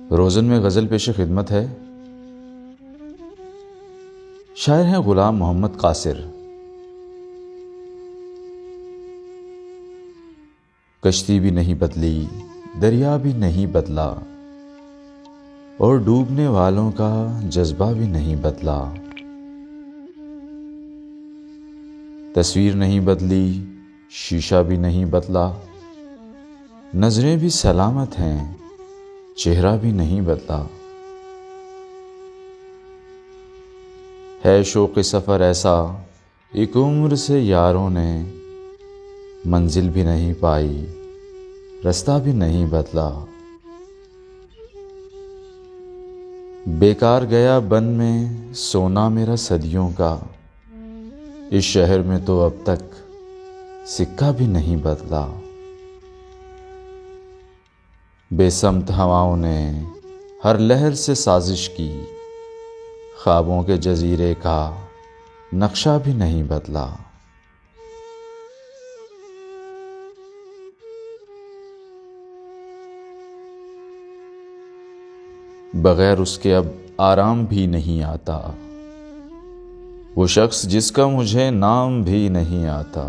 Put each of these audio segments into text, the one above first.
रोज़न में गज़ल पेश खिदमत है। शायर हैं गुलाम मोहम्मद कासिर। कश्ती भी नहीं बदली, दरिया भी नहीं बदला, और डूबने वालों का जज्बा भी नहीं बदला। तस्वीर नहीं बदली, शीशा भी नहीं बदला, नजरें भी सलामत हैं, चेहरा भी नहीं बदला। है शौक़ सफ़र ऐसा एक उम्र से यारों ने, मंजिल भी नहीं पाई, रास्ता भी नहीं बदला। बेकार गया बन में सोना मेरा सदियों का, इस शहर में तो अब तक सिक्का भी नहीं बदला। बेसमत हवाओं ने हर लहर से साजिश की, ख्वाबों के जजीरे का नक्शा भी नहीं बदला। बगैर उसके अब आराम भी नहीं आता, वो शख्स जिसका मुझे नाम भी नहीं आता।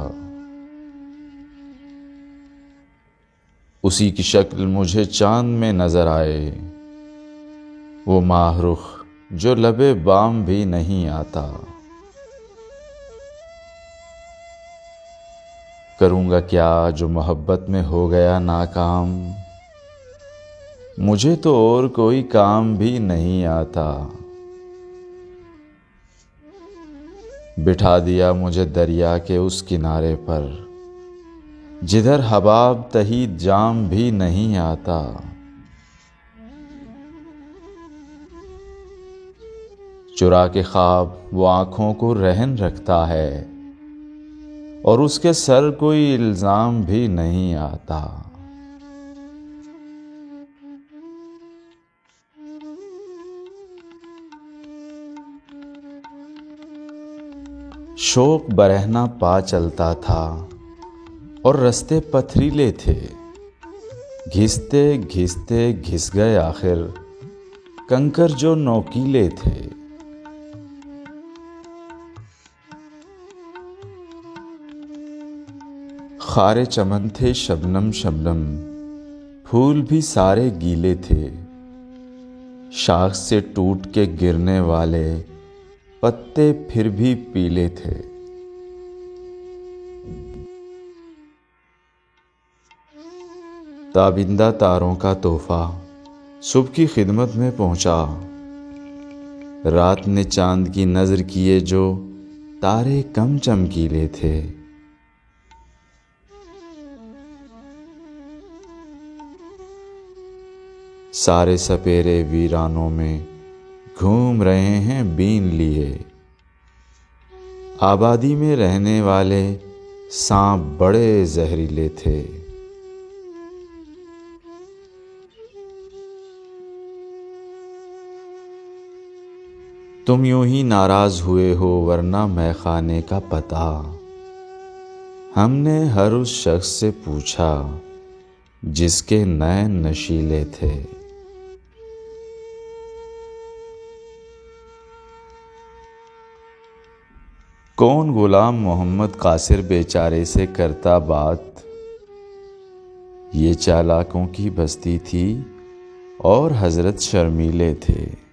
उसी की शक्ल मुझे चांद में नजर आए, वो माहरुख जो लबे बाम भी नहीं आता। करूँगा क्या जो मोहब्बत में हो गया नाकाम, मुझे तो और कोई काम भी नहीं आता। बिठा दिया मुझे दरिया के उस किनारे पर, जिधर हबाब तही जाम भी नहीं आता। चुरा के ख्वाब वो आंखों को रहन रखता है, और उसके सर कोई इल्जाम भी नहीं आता। शौक बरहना पा चलता था और रास्ते पथरीले थे, घिसते घिसते घिस गए आखिर कंकर जो नोकीले थे। खारे चमन थे शबनम शबनम, फूल भी सारे गीले थे, शाख से टूट के गिरने वाले पत्ते फिर भी पीले थे। ताबिंदा तारों का तोहफा सुबह की खिदमत में पहुंचा, रात ने चांद की नजर किए जो तारे कम चमकीले थे। सारे सपेरे वीरानों में घूम रहे हैं बीन लिए, आबादी में रहने वाले सांप बड़े जहरीले थे। तुम यूं ही नाराज हुए हो वरना मैं खाने का पता, हमने हर उस शख्स से पूछा जिसके नैन नशीले थे। कौन गुलाम मोहम्मद कासिर बेचारे से करता बात, ये चालाकों की बस्ती थी और हजरत शर्मीले थे।